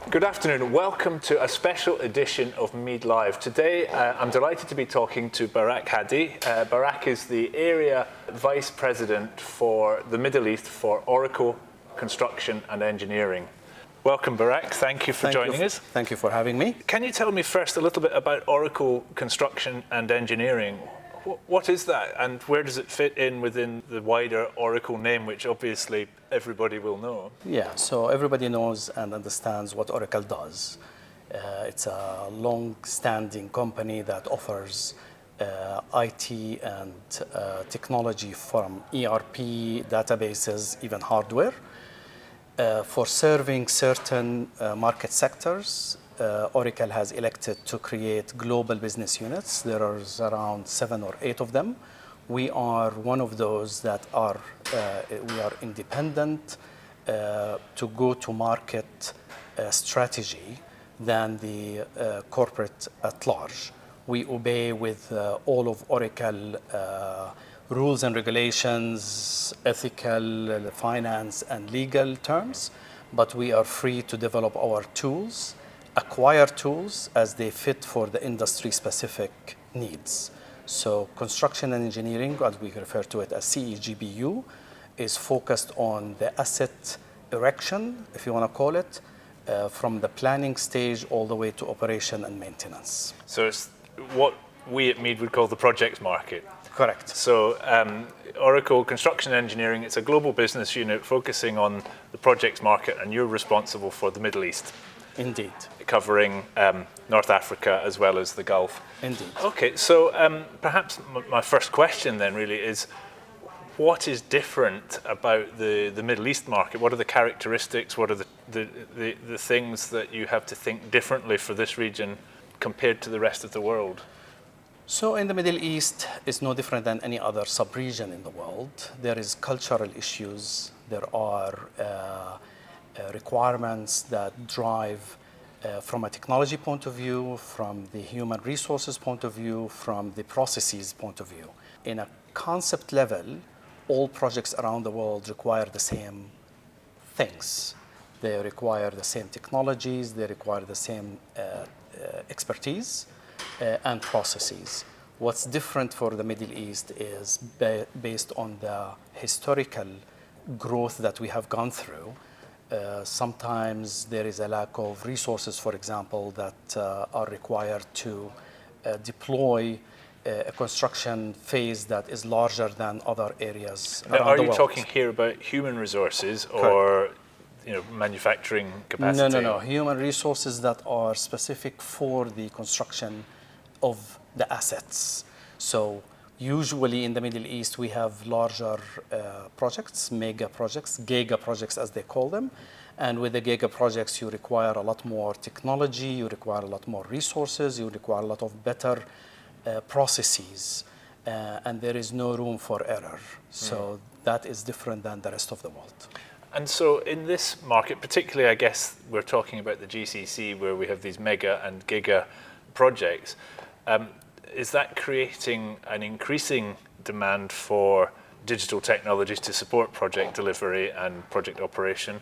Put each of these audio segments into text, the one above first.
Good afternoon. Welcome to a special edition of MEED Live. Today, I'm delighted to be talking to Baraq Hadi. Baraq is the Area Vice President for the Middle East for Oracle Construction and Engineering. Welcome, Baraq. Thank you for joining us. Thank you for having me. Can you tell me first a little bit about Oracle Construction and Engineering? What is that, and where does it fit in within the wider Oracle name, which obviously everybody will know? Yeah, so everybody knows and understands what Oracle does. It's a long-standing company that offers IT and technology from ERP, databases, even hardware, for serving certain market sectors. Oracle has elected to create global business units. There are around 7 or 8 of them. We are one of those that are, we are independent to go to market strategy than the corporate at large. We obey with all of Oracle rules and regulations, ethical, finance, and legal terms, but we are free to develop our tools, acquire tools as they fit for the industry-specific needs. So construction and engineering, as we refer to it as CEGBU, is focused on the asset erection, if you want to call it, from the planning stage all the way to operation and maintenance. So it's what we at MEED would call the projects market. Correct. So Oracle Construction and Engineering, it's a global business unit focusing on the projects market, and you're responsible for the Middle East. Indeed. Covering North Africa as well as the Gulf. Indeed. Okay, so perhaps my first question then really is, what is different about the Middle East market? What are the characteristics? What are the things that you have to think differently for this region compared to the rest of the world? So in the Middle East, it's no different than any other sub-region in the world. There is cultural issues. There are requirements that drive from a technology point of view, from the human resources point of view, from the processes point of view. In a concept level, all projects around the world require the same things. They require the same technologies, they require the same expertise and processes. What's different for the Middle East is based on the historical growth that we have gone through. Sometimes there is a lack of resources, for example, that are required to deploy a construction phase that is larger than other areas around the world. Are you talking here about human resources or manufacturing capacity? No. Human resources that are specific for the construction of the assets. So usually in the Middle East, we have larger projects, mega projects, giga projects as they call them. And with the giga projects, you require a lot more technology, you require a lot more resources, you require a lot of better processes, and there is no room for error. So that is different than the rest of the world. And so in this market, particularly I guess we're talking about the GCC where we have these mega and giga projects, is that creating an increasing demand for digital technologies to support project delivery and project operation?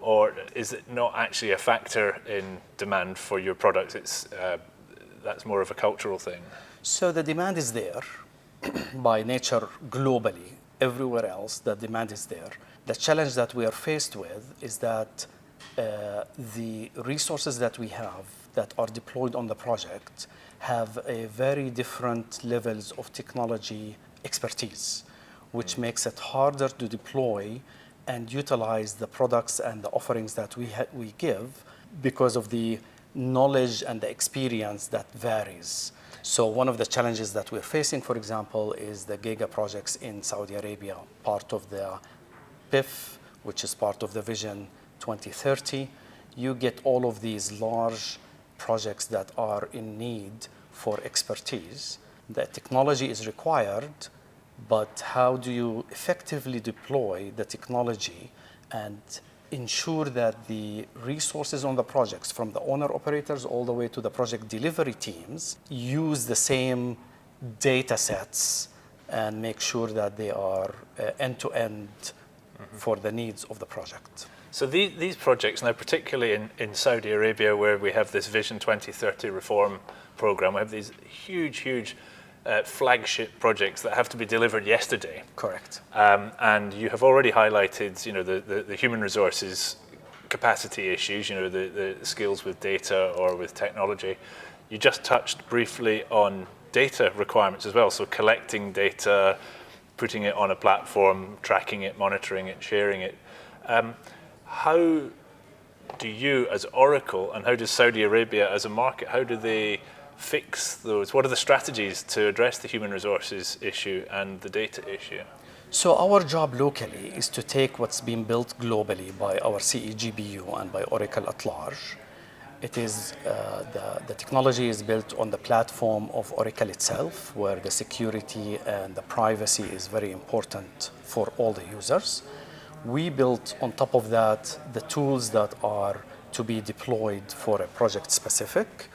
Or is it not actually a factor in demand for your products? That's more of a cultural thing. So the demand is there by nature globally. Everywhere else, the demand is there. The challenge that we are faced with is that the resources that we have that are deployed on the project have a very different levels of technology expertise, which makes it harder to deploy and utilize the products and the offerings that we give because of the knowledge and the experience that varies. So one of the challenges that we're facing, for example, is the giga projects in Saudi Arabia, part of the PIF, which is part of the Vision 2030. You get all of these large projects that are in need for expertise. The technology is required, but how do you effectively deploy the technology and ensure that the resources on the projects, from the owner-operators all the way to the project delivery teams, use the same data sets and make sure that they are end-to-end for the needs of the project. So these projects now, particularly in Saudi Arabia, where we have this Vision 2030 reform program, we have these huge flagship projects that have to be delivered yesterday. Correct. And you have already highlighted, the human resources capacity issues, the skills with data or with technology. You just touched briefly on data requirements as well. So collecting data, putting it on a platform, tracking it, monitoring it, sharing it. How do you as Oracle and how does Saudi Arabia as a market, how do they fix those? What are the strategies to address the human resources issue and the data issue? So our job locally is to take what's been built globally by our CEGBU and by Oracle at large. It is, the technology is built on the platform of Oracle itself, where the security and the privacy is very important for all the users. We built on top of that the tools that are to be deployed for a project specific.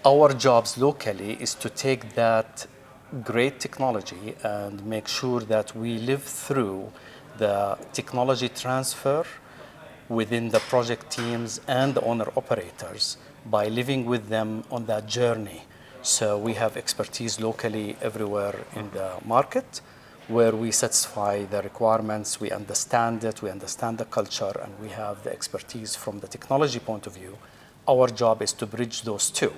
Our jobs locally is to take that great technology and make sure that we live through the technology transfer within the project teams and the owner operators by living with them on that journey. So we have expertise locally everywhere in the market where we satisfy the requirements, we understand it, we understand the culture, and we have the expertise from the technology point of view. Our job is to bridge those two.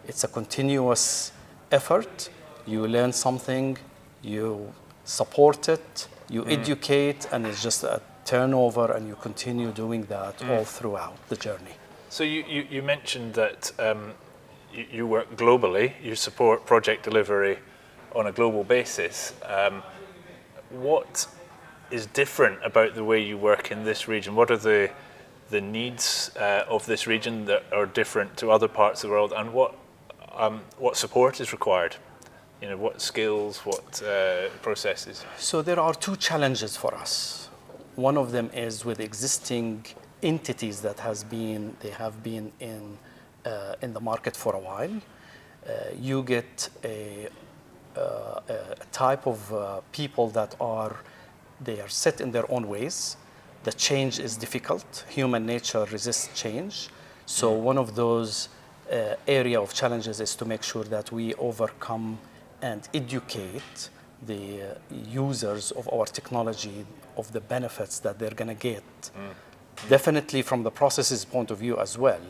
It's a continuous effort. You learn something, you support it, you educate, and it's just a turnover, and you continue doing that all throughout the journey. So you mentioned that you work globally, you support project delivery on a global basis. What is different about the way you work in this region? What are the needs of this region that are different to other parts of the world, and what support is required? What skills, what processes? So there are two challenges for us. One of them is with existing entities that have been in the market for a while. You get a type of people that they are set in their own ways. The change is difficult. Human nature resists change. So one of those area of challenges is to make sure that we overcome and educate the users of our technology of the benefits that they're going to get. Definitely from the processes point of view as well,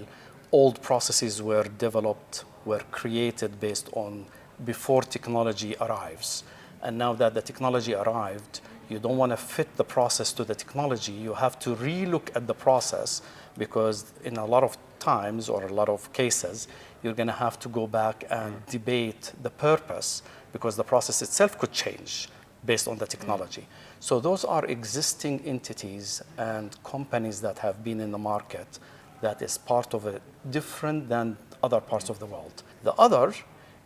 old processes were developed, were created based on before technology arrives. And now that the technology arrived, you don't want to fit the process to the technology. You have to relook at the process, because in a lot of times or a lot of cases, you're going to have to go back and debate the purpose, because the process itself could change based on the technology. So those are existing entities and companies that have been in the market that is part of it, different than other parts of the world. The other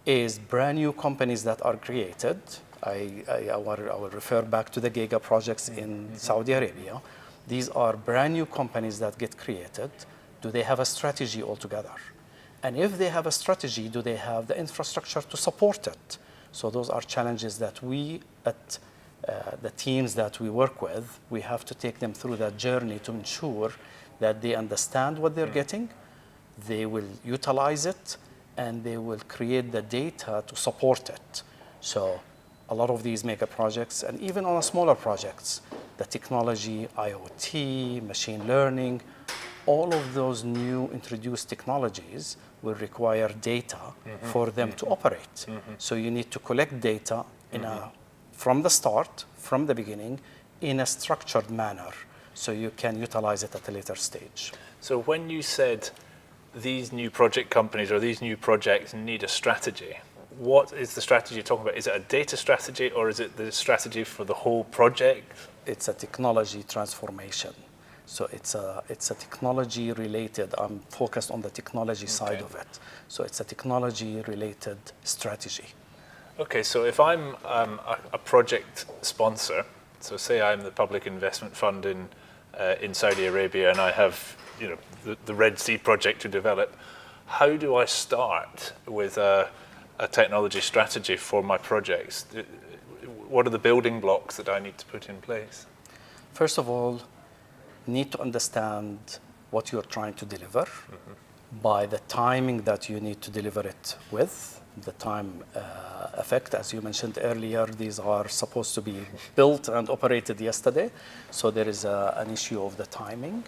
is brand new companies that are created. I will refer back to the gigaprojects in Saudi Arabia. These are brand new companies that get created. Do they have a strategy altogether? And if they have a strategy, do they have the infrastructure to support it? So those are challenges that we, at the teams that we work with, we have to take them through that journey to ensure that they understand what they're getting, they will utilize it, and they will create the data to support it. So a lot of these mega projects, and even on smaller projects, the technology, IoT, machine learning, all of those new introduced technologies will require data for them to operate. So you need to collect data from the start, from the beginning, in a structured manner, so you can utilize it at a later stage. So when you said these new project companies or these new projects need a strategy, what is the strategy you're talking about? Is it a data strategy, or is it the strategy for the whole project? It's a technology transformation. So it's a technology related. I'm focused on the technology side of it. So it's a technology related strategy. Okay, so if I'm a project sponsor, so say I'm the public investment fund in Saudi Arabia, and I have the Red Sea project to develop, how do I start with a technology strategy for my projects? What are the building blocks that I need to put in place? First of all, need to understand what you're trying to deliver by the timing that you need to deliver it with, the time effect. As you mentioned earlier, these are supposed to be built and operated yesterday, so there is an issue of the timing.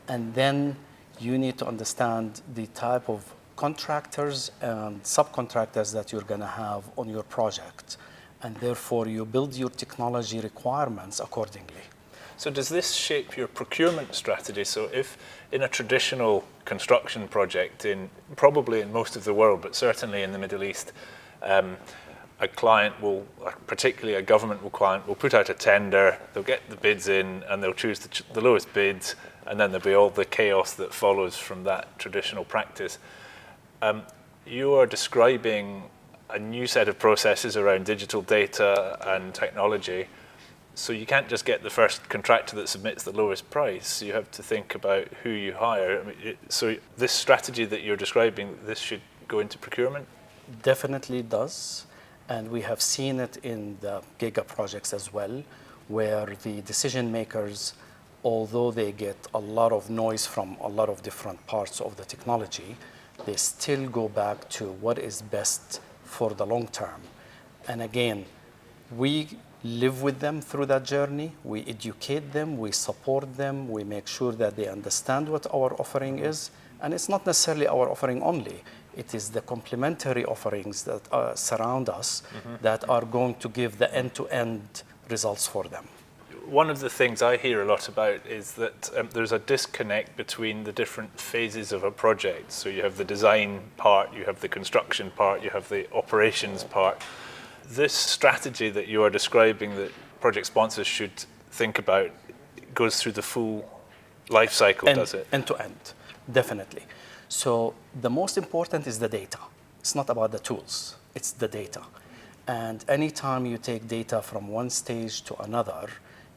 And then you need to understand the type of contractors and subcontractors that you're going to have on your project, and therefore you build your technology requirements accordingly. So does this shape your procurement strategy? So if in a traditional construction project, probably in most of the world, but certainly in the Middle East, a client will, particularly a government client, will put out a tender, they'll get the bids in, and they'll choose the lowest bids, and then there'll be all the chaos that follows from that traditional practice. You are describing a new set of processes around digital data and technology. So you can't just get the first contractor that submits the lowest price. You have to think about who you hire. I mean, so this strategy that you're describing, this should go into procurement? Definitely does. And we have seen it in the gigaprojects as well, where the decision makers, although they get a lot of noise from a lot of different parts of the technology, they still go back to what is best for the long term. And again, we live with them through that journey. We educate them, we support them, we make sure that they understand what our offering is. And it's not necessarily our offering only. It is the complementary offerings that surround us that are going to give the end-to-end results for them. One of the things I hear a lot about is that there's a disconnect between the different phases of a project. So you have the design part, you have the construction part, you have the operations part. This strategy that you are describing that project sponsors should think about goes through the full life cycle, does it? End to end, definitely. So the most important is the data. It's not about the tools, it's the data. And anytime you take data from one stage to another,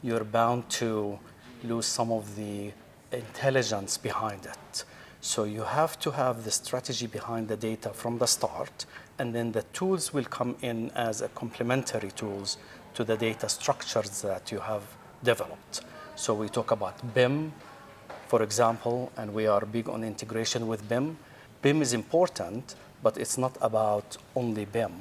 you're bound to lose some of the intelligence behind it. So you have to have the strategy behind the data from the start, and then the tools will come in as a complementary tools to the data structures that you have developed. So we talk about BIM, for example, and we are big on integration with BIM. BIM is important, but it's not about only BIM.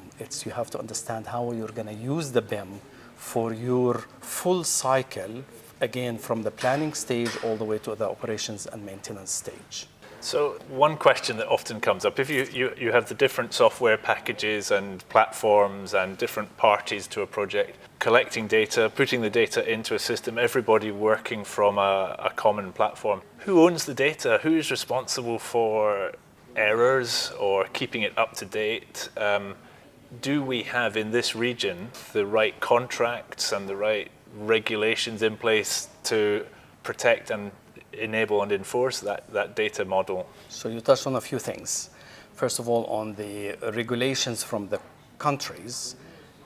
You have to understand how you're going to use the BIM for your full cycle, again, from the planning stage all the way to the operations and maintenance stage. So one question that often comes up, if you have the different software packages and platforms and different parties to a project, collecting data, putting the data into a system, everybody working from a common platform. Who owns the data? Who is responsible for errors or keeping it up to date? Do we have in this region the right contracts and the right regulations in place to protect and enable and enforce that data model? So you touched on a few things. First of all, on the regulations from the countries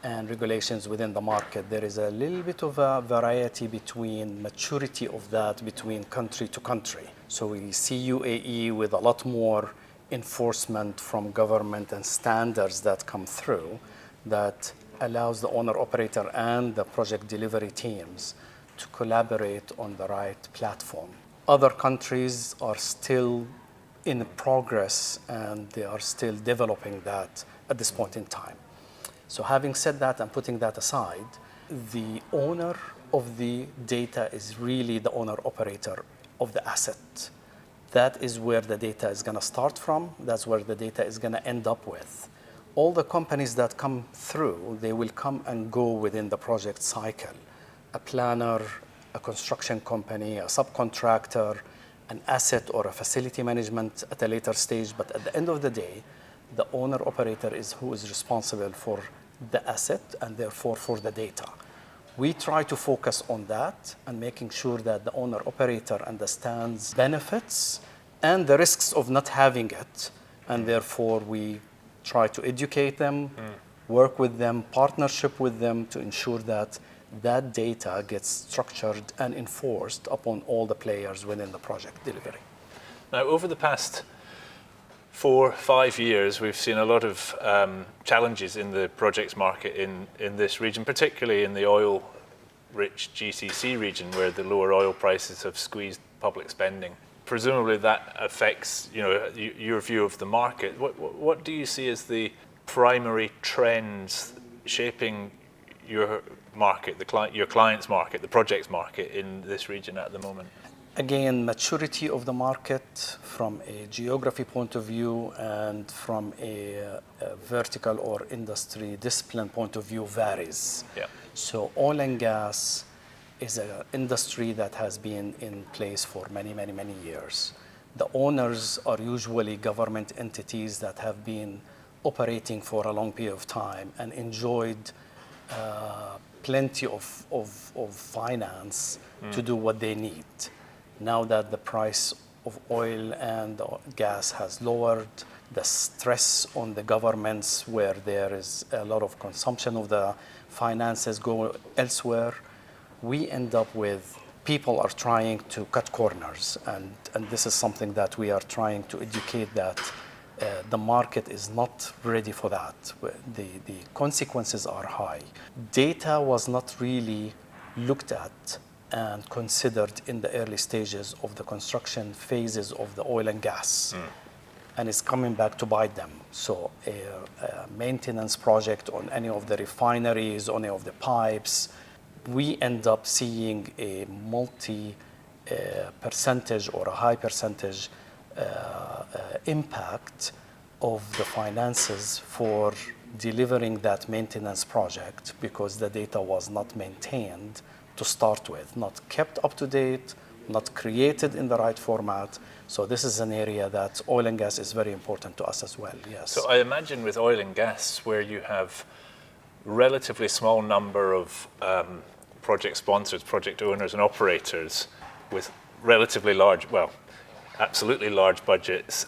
and regulations within the market, there is a little bit of a variety between maturity of that between country to country. So we see UAE with a lot more enforcement from government and standards that come through that allows the owner operator and the project delivery teams to collaborate on the right platform. Other countries are still in progress and they are still developing that at this point in time. So having said that and putting that aside, the owner of the data is really the owner operator of the asset. That is where the data is going to start from. That's where the data is going to end up with. All the companies that come through, they will come and go within the project cycle. A planner, a construction company, a subcontractor, an asset or a facility management at a later stage. But at the end of the day, the owner operator is who is responsible for the asset and therefore for the data. We try to focus on that and making sure that the owner operator understands benefits and the risks of not having it. And therefore we try to educate them, work with them, partnership with them to ensure that that data gets structured and enforced upon all the players within the project delivery. Now, over the past 4-5 years, we've seen a lot of challenges in the projects market in this region, particularly in the oil rich GCC region where the lower oil prices have squeezed public spending. Presumably that affects, your view of the market. What do you see as the primary trends shaping your market, your client's market, the project's market in this region at the moment? Again, maturity of the market from a geography point of view and from a vertical or industry discipline point of view varies. Yeah. So oil and gas is an industry that has been in place for many, many, many years. The owners are usually government entities that have been operating for a long period of time and enjoyed plenty of finance to do what they need. Now that the price of oil and gas has lowered, the stress on the governments where there is a lot of consumption of the finances go elsewhere, we end up with people are trying to cut corners. And this is something that we are trying to educate that the market is not ready for that. The consequences are high. Data was not really looked at and considered in the early stages of the construction phases of the oil and gas. And it's coming back to bite them. So a maintenance project on any of the refineries, on any of the pipes, we end up seeing a percentage or a high percentage impact of the finances for delivering that maintenance project because the data was not maintained to start with, not kept up to date, not created in the right format. So this is an area that oil and gas is very important to us as well, yes. So I imagine with oil and gas where you have relatively small number of project sponsors, project owners and operators with relatively large, well, absolutely large budgets,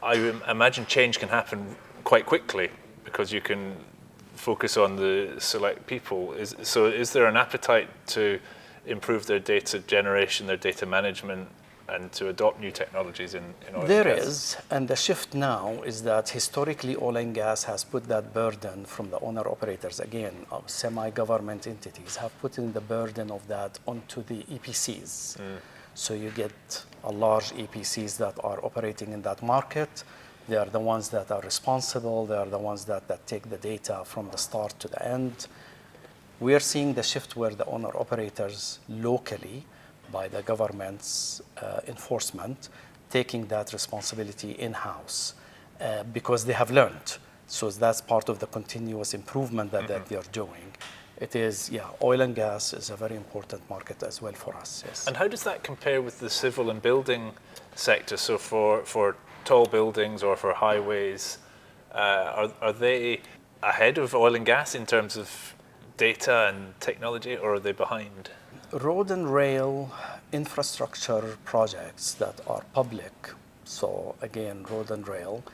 I imagine change can happen quite quickly because you can focus on the select people. Is there an appetite to improve their data generation, their data management, and to adopt new technologies in oil and gas? There is, and the shift now is that historically oil and gas has put that burden from the owner-operators, again, semi-government entities have put in the burden of that onto the EPCs. So you get a large EPCs that are operating in that market. They are the ones that are responsible. They are the ones that take the data from the start to the end. We are seeing the shift where the owner-operators locally, by the government's enforcement, taking that responsibility in-house because they have learned. So that's part of the continuous improvement that they are doing. It is, oil and gas is a very important market as well for us, yes. And how does that compare with the civil and building sector? So for tall buildings or for highways, are they ahead of oil and gas in terms of data and technology, or are they behind? Road and rail infrastructure projects that are public, so again, road and rail,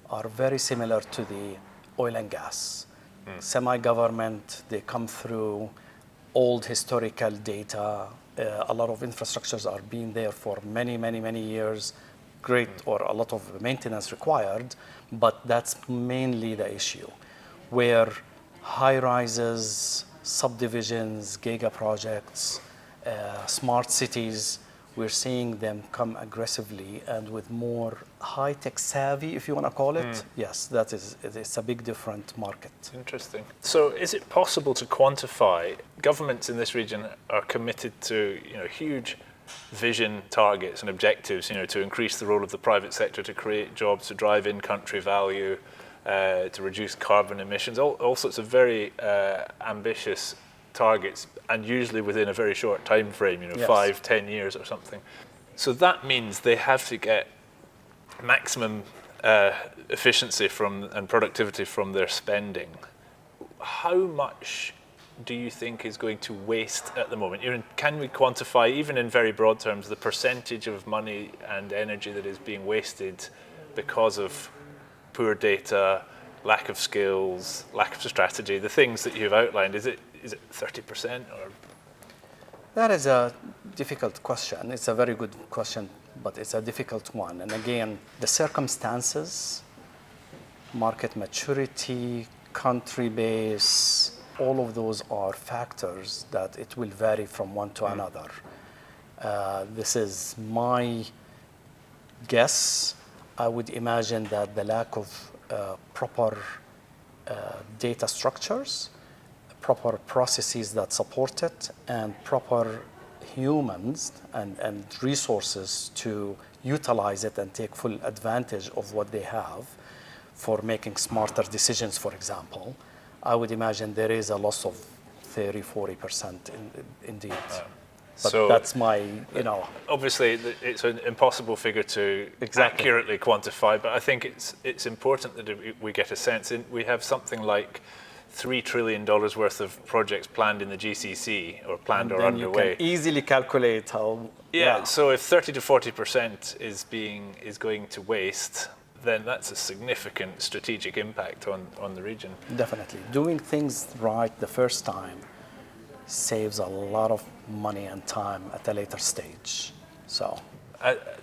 are very similar to the oil and gas. Semi-government, they come through old historical data. A lot of infrastructures are being there for many, many, many years. Great, or a lot of maintenance required, but that's mainly the issue. Where high-rises, subdivisions, gigaprojects, smart cities, we're seeing them come aggressively and with more high-tech savvy, if you want to call it. Yes, it's a big different market. Interesting. So is it possible to quantify? Governments in this region are committed to huge vision targets and objectives, to increase the role of the private sector, to create jobs, to drive in-country value, to reduce carbon emissions, all sorts of very ambitious targets, and usually within a very short time frame, 5-10 years or something. So that means they have to get maximum efficiency and productivity from their spending. How much do you think is going to waste at the moment? Can we quantify, even in very broad terms, the percentage of money and energy that is being wasted because of poor data, lack of skills, lack of strategy, the things that you've outlined? Is it 30% or? That is a difficult question. It's a very good question, but it's a difficult one. And again, the circumstances, market maturity, country base, all of those are factors that it will vary from one to another. This is my guess. I would imagine that the lack of proper data structures, proper processes that support it, and proper humans and resources to utilize it and take full advantage of what they have for making smarter decisions, for example, I would imagine there is a loss of 30-40% indeed. But so that's my, obviously, it's an impossible figure to accurately quantify, but I think it's important that we get a sense. We have something like $3 trillion worth of projects planned in the GCC, or planned or underway. You can easily calculate how. Yeah. So if 30 to 40% is going to waste, then that's a significant strategic impact on the region. Definitely, doing things right the first time saves a lot of money and time at a later stage. So.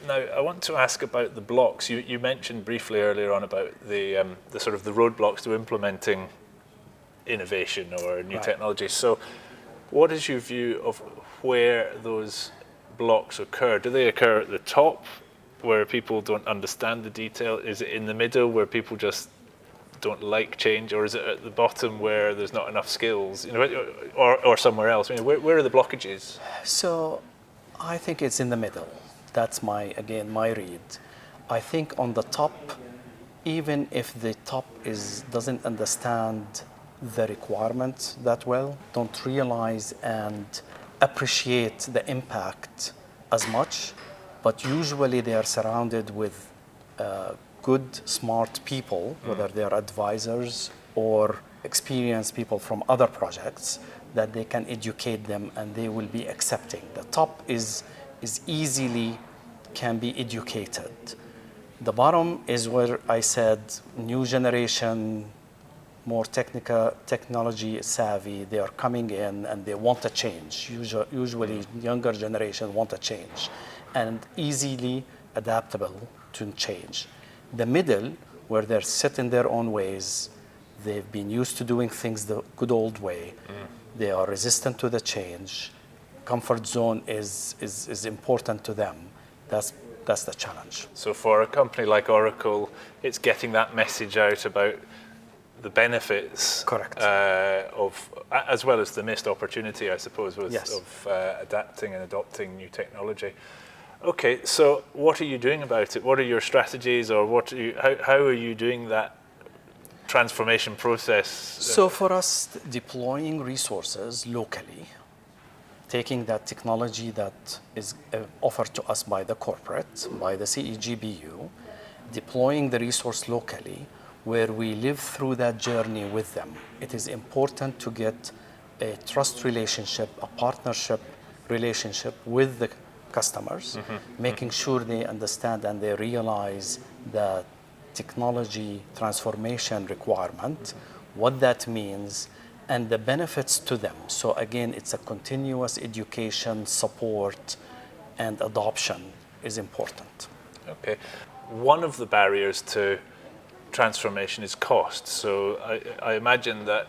Now, I want to ask about the blocks. You mentioned briefly earlier on about the sort of the roadblocks to implementing innovation or new technology. So what is your view of where those blocks occur? Do they occur at the top, where people don't understand the detail? Is it in the middle, where people just don't like change, or is it at the bottom where there's not enough skills, or somewhere else? Where are the blockages? So I think it's in the middle. That's my read. I think on the top, even if the top doesn't understand the requirements that well, don't realize and appreciate the impact as much, but usually they are surrounded with good, smart people, whether they're advisors or experienced people from other projects, that they can educate them and they will be accepting. The top is easily can be educated. The bottom is where I said new generation, more technology savvy, they are coming in and they want a change. Usually younger generation want a change and easily adaptable to change. The middle, where they're set in their own ways, they've been used to doing things the good old way, they are resistant to the change, comfort zone is important to them. That's the challenge. So for a company like Oracle, it's getting that message out about the benefits, correct, as well as the missed opportunity, I suppose, yes, of adapting and adopting new technology. Okay, so what are you doing about it? What are your strategies, or how are you doing that transformation process? So for us, deploying resources locally, taking that technology that is offered to us by the corporate, by the CEGBU, deploying the resource locally, where we live through that journey with them. It is important to get a trust relationship, a partnership relationship with the customers, making sure they understand and they realize the technology transformation requirement, what that means, and the benefits to them. So again, it's a continuous education, support, and adoption is important. Okay. One of the barriers to transformation is cost. So I imagine that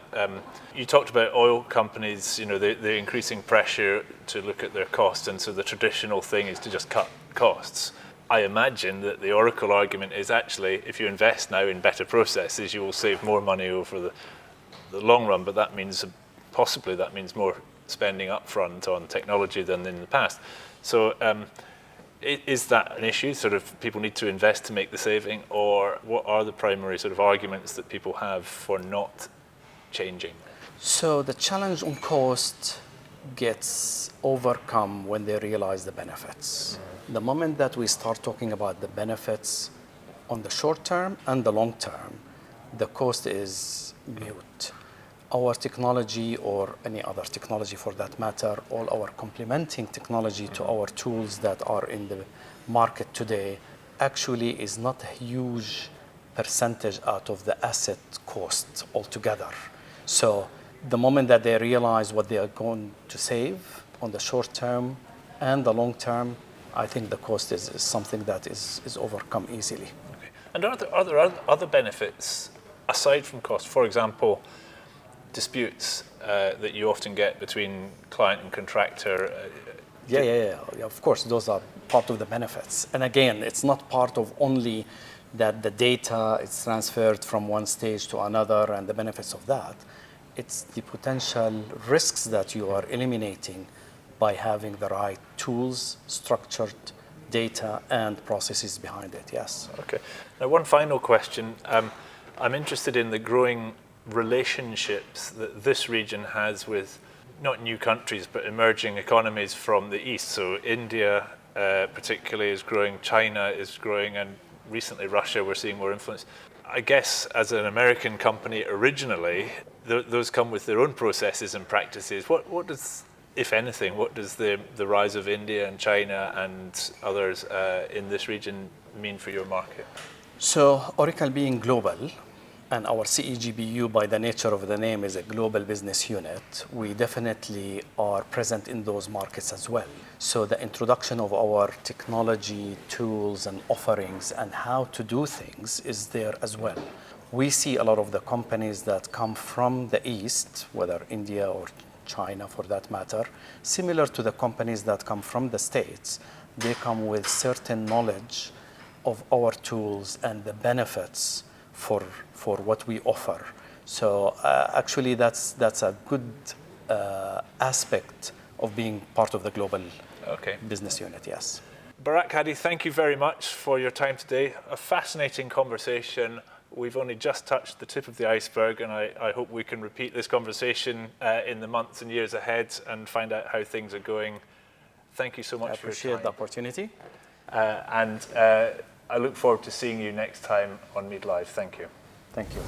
you talked about oil companies, the increasing pressure to look at their costs, and so the traditional thing is to just cut costs. I imagine that the Oracle argument is actually, if you invest now in better processes, you will save more money over the long run, but that means more spending upfront on technology than in the past. So is that an issue? Sort of people need to invest to make the saving, or what are the primary sort of arguments that people have for not changing? So the challenge on cost gets overcome when they realize the benefits. The moment that we start talking about the benefits on the short term and the long term, the cost is mute. Our technology, or any other technology for that matter, all our complementing technology to our tools that are in the market today, actually is not a huge percentage out of the asset cost altogether. So the moment that they realize what they are going to save on the short term and the long term, I think the cost is something that is overcome easily. Okay. And are there other benefits aside from cost? For example, disputes that you often get between client and contractor? Yeah. Of course, those are part of the benefits. And again, it's not part of only that the data is transferred from one stage to another and the benefits of that. It's the potential risks that you are eliminating by having the right tools, structured data, and processes behind it, yes. Okay. Now, one final question. I'm interested in the growing relationships that this region has with not new countries, but emerging economies from the East. So India particularly is growing, China is growing, and recently Russia, we're seeing more influence. I guess as an American company originally, those come with their own processes and practices. What does, if anything, what does the rise of India and China and others in this region mean for your market? So Oracle being global, and our CEGBU, by the nature of the name, is a global business unit, we definitely are present in those markets as well. So the introduction of our technology, tools, and offerings and how to do things is there as well. We see a lot of the companies that come from the East, whether India or China for that matter, similar to the companies that come from the States. They come with certain knowledge of our tools and the benefits for what we offer. So actually that's a good aspect of being part of the global business unit, yes. Baraq Hadi, thank you very much for your time today. A fascinating conversation. We've only just touched the tip of the iceberg, and I hope we can repeat this conversation in the months and years ahead and find out how things are going. Thank you so much for your time. I appreciate the opportunity. And I look forward to seeing you next time on MEED Live. Thank you. Thank you.